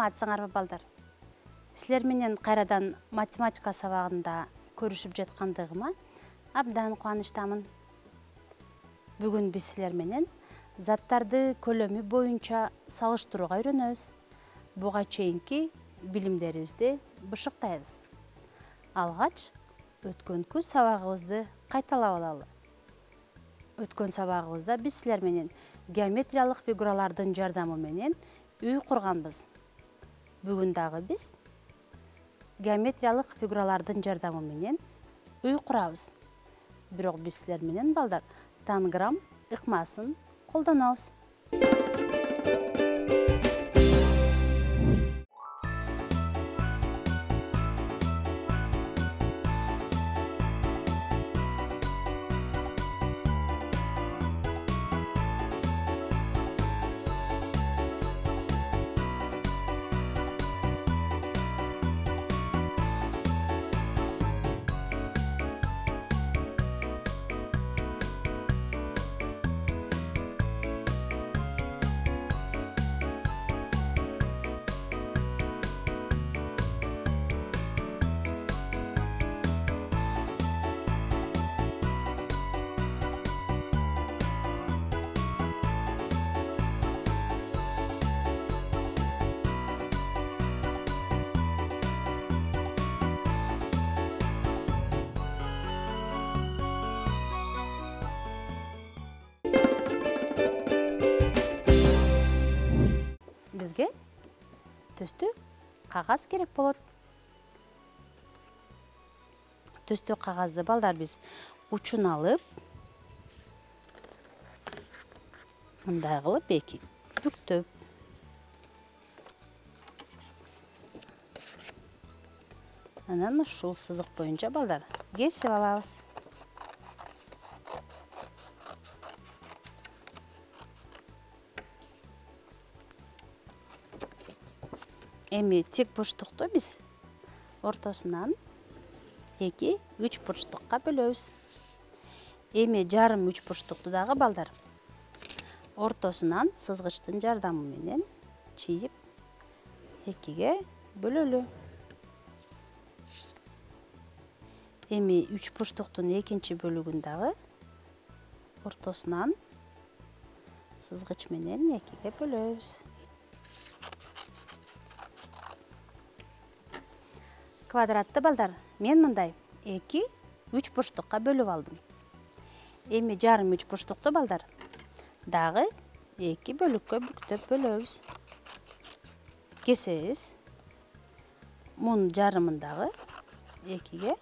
Саламатсыңарбы балдар? Силер менен кайрадан математика сабагында көрүшүп жаткандыгыма абдан кубанычтамын. Бүгүн биз силер менен заттарды көлөмү боюнча салыштырууга үйрөнөбүз. Буга чейинки билимдерибизди бышыктайбыз. Алгач өткөнкү сабагыбызды кайталап алалы. Өткөн сабагыбызда биз силер менен геометриялык фигуралардын жардамы менен үй курганбыз. Бүгүн дагы биз геометриялык фигуралардын жардамы менен үй курабыз. Бирок биз силер менен балдар танграмм ыкмасын колдонобуз. Бизге төстүк кагаз керек болот. Төстүк кагазды балдар биз учун алып, мындай кылып эки бүктөп, анан ушул сызык боюнча балдар кесип алабыз. Эми тик бурчтукту биз ортосунан 2-3 бурчтукка бөлөбүз. Эми жарым үч бурчтукту дагы балдар ортосунан сызгычтын жардамы менен чийип 2ге бөлөлү. Эми 3 бурчтуктун экинчи бөлүгүн дагы ортосунан сызгыч менен 2ге бөлөбүз. Квадратты балдар мен мындай 2-3 бурчтукка бөлүп алдым. Эми жарым үч бурчтукту балдар дагы 2 бөлүккө бүктөп бөлөбүз. Кесебиз. Мунун жарымын дагы 2ге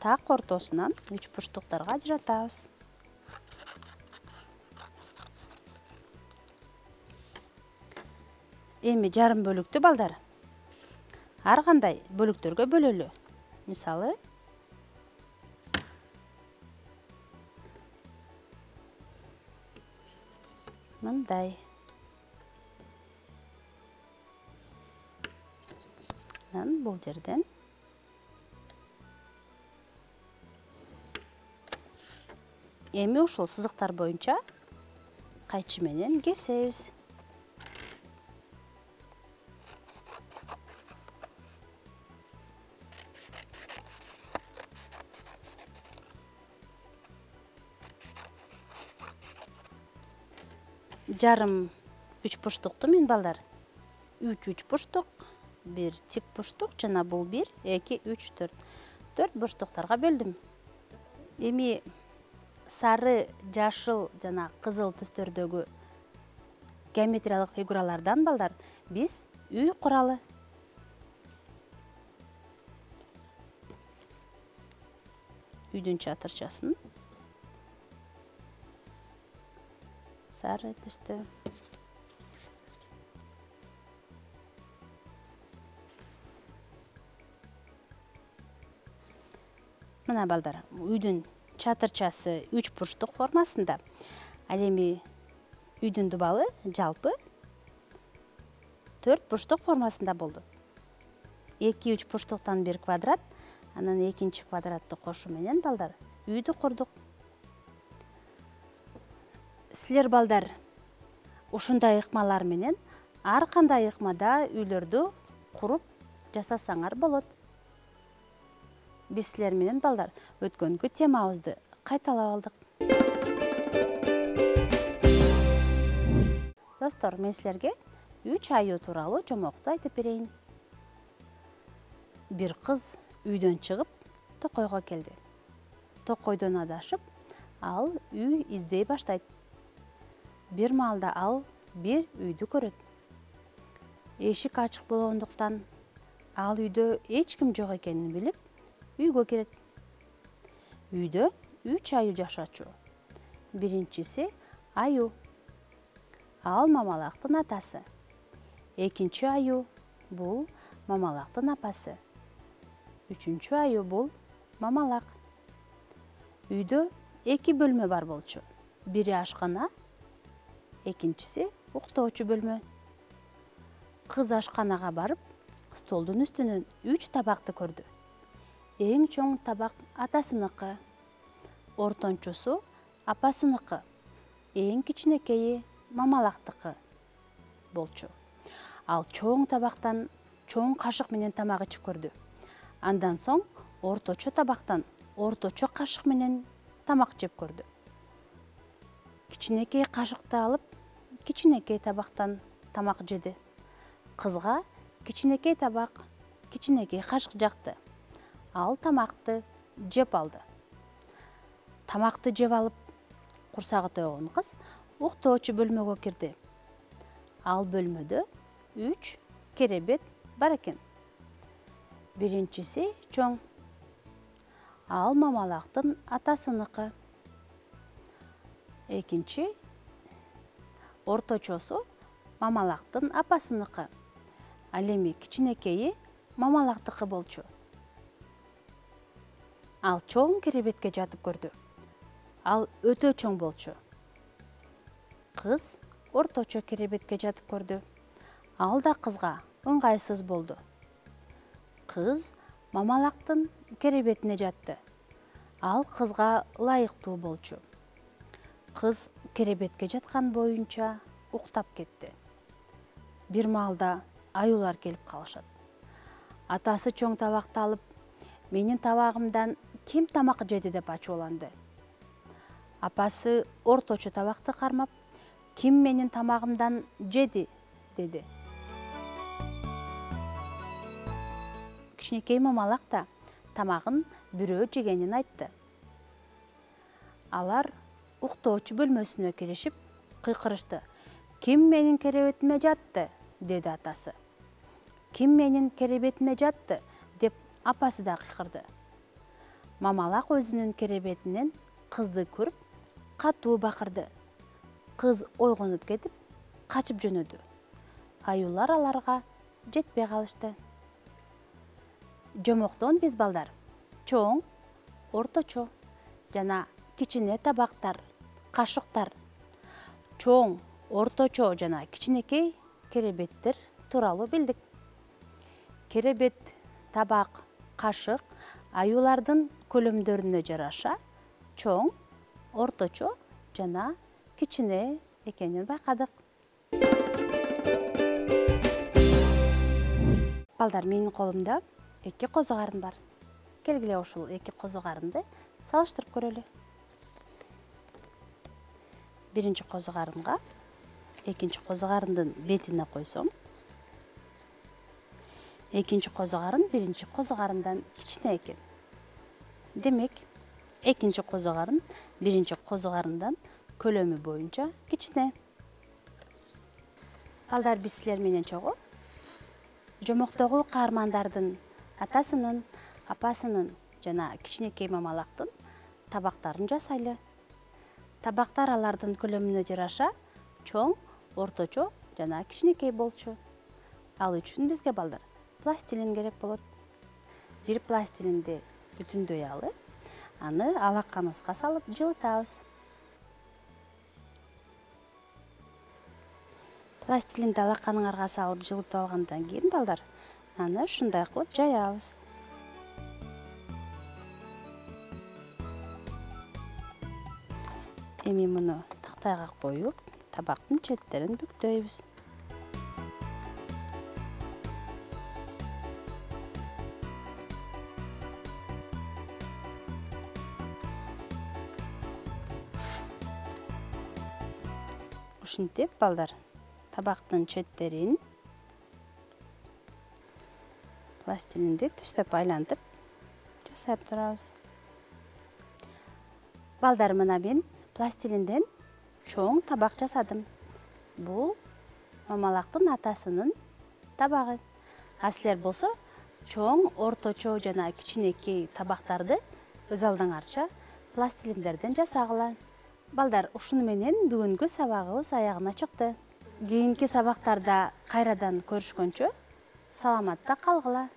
так ортосунан 3 бурчтуктарга ажыратабыз. Эми жарым бөлүктү балдар ар кандай бөлүктөргө бөлөлү. Мисалы, мындай. Анан бул жерден эми ушул сызыктар боюнча кайчы менен кесебиз. Жарым үч бурчтукту мен балдар 3 бурчтук, бир тик бурчтук жана бул 1, 2, 3, 4. 4 бурчтуктарга бөлдүм. Эми сары, жашыл жана кызыл түстөрдөгү геометриялык фигуралардан балдар биз үй куралы. Үйдүн чатырчасын сары түстө. Мына балдар, үйдүн чатырчасы 3 бурчтук формасында. Ал эми үйдүн дубалы жалпы 4 бурчтук формасында болду. 2-3 бурчтуктан бир квадрат, анан экинчи квадратты кошуу менен балдар үйдү курдук. Силер балдар ушундай ыкмалар менен ар кандай ыкмада үйлөрдү куруп жасасаңар болот. Биз силер менен балдар өткөнгү темабызды кайталап алдык. Достор, мен силерге 3 аю тууралуу жомокту айтып берейин. Бир кыз үйдөн чыгып токойго келди. Токойдон адашып, ал үй издей баштайт. Бир маалда ал бир үйдү көрөт. Эшик ачык болгондуктан ал үйдө эч ким жок экенин билип, үйгө кирет. Үйдө 3 аю жашачу. Биринчиси аю. Ал мамалактын атасы. Экинчи аю бул мамалактын апасы. Үчүнчү аю бул мамалак. Үйдө 2 бөлмө бар болчу. Бири ашкана, экинчиси уктоочу бөлмө. Кыз ашканага барып, столдун үстүнөн 3 табакты көрдү. Эң чоң табак атасыныкы, ортончусу апасыныкы, эң кичинекейи мамалактыкы болчу. Ал чоң табактан чоң кашык менен тамак ичип көрдү. Андан соң орточо табактан орточо кашык менен тамак жеп көрдү. Кичинекей кашыкты алып, кичинекей табактан тамак жеди. Кызга кичинекей табак, кичинекей кашык жакты. Ал тамакты жеп алды. Тамакты жеп алып, курсагы тойгон кыз уктоочу бөлмөгө кирди. Ал бөлмөдө 3 керебет бар экен. Биринчиси чоң. Ал мамалактын атасыныкы. Экинчи орточосу мамалактын апасыныкы. Ал эми кичинекейи мамалактыкы болчу. Ал чоң керебетке жатып көрдү. Ал өтө чоң болчу. Кыз орточо керебетке жатып көрдү. Ал да кызга ыңгайсыз болду. Кыз мамалактын керебетине жатты. Ал кызга ылайыктуу болчу. Кыз керебетке жаткан боюнча уктап кетти. Бир маалда аюлар келип калышат. Атасы чоң табакты алып, менин табагымдан ким тамак жеди деп ачууланды. Апасы орточо табакты кармап, ким менин тамагымдан жеди деди. Кичинекей мамалак да тамагын бирөө жегенин айтты. Алар уктоочу бөлмөсүнө киришип, кыйкырышты. Ким менин керебетиме жатты? Деди атасы. Ким менин керебетиме жатты? Деп апасы да кыйкырды. Мамалак өзүнүн керебетинен кызды көрүп, катуу бакырды. Кыз ойгонуп кетип, качып жөнөдү. Аюлар аларга жетпей калышты. Жомоктон биз балдар чоң, орточо жана кичине табактар, кашыктар, чоң, орточо жана кичинекей керебеттер тууралуу билдик. Керебет, табак, кашык аюлардын көлөмдөрүнө жараша чоң, орточо жана кичине экенин байкадык. Балдар, менин колумда 2 козу карын бар. Келгиле ушул 2 козу карынды салыштырып көрөлү. Биринчи козу карынга экинчи козу карындын бетине койсом, экинчи козу карын биринчи козу карындан кичине экен. Демек, экинчи козу карын биринчи козу карындан көлөмү боюнча кичине. Балдар, биз силер менен чогуу жомоктогу каармандардын атасынын, апасынын жана кичинекей мамалактын табактарын жасайлы. Табактар алардын көлөмүнө жараша чоң, орточо жана кичинекей болчу. Ал үчүн бизге балдар пластилин керек болот. Бир пластилинди бүтүндөй алып, аны алаканыбызга салып жылытабыз. Пластилинди алаканыңарга салып жылытып алгандан кийин балдар, аны ушундай кылып жаябыз. Эми муну тактайга коюп, табактын четтерин бүктөйбүз. ушинтип балдар табактын четтерин пластилинди түстөп айлантып жасап турабыз. Балдар, мына мен пластилинден чоң табак жасадым. Бул мамалактын атасынын табагы. А силер болсо чоң, орточо жана кичинекей табактарды өз алдыңарча пластилиндерден жасагыла. Балдар, ушуну менен бүгүнкү сабагыбыз аягына чыкты. Кийинки сабактарда кайрадан көрүшкөнчө саламатта калгыла.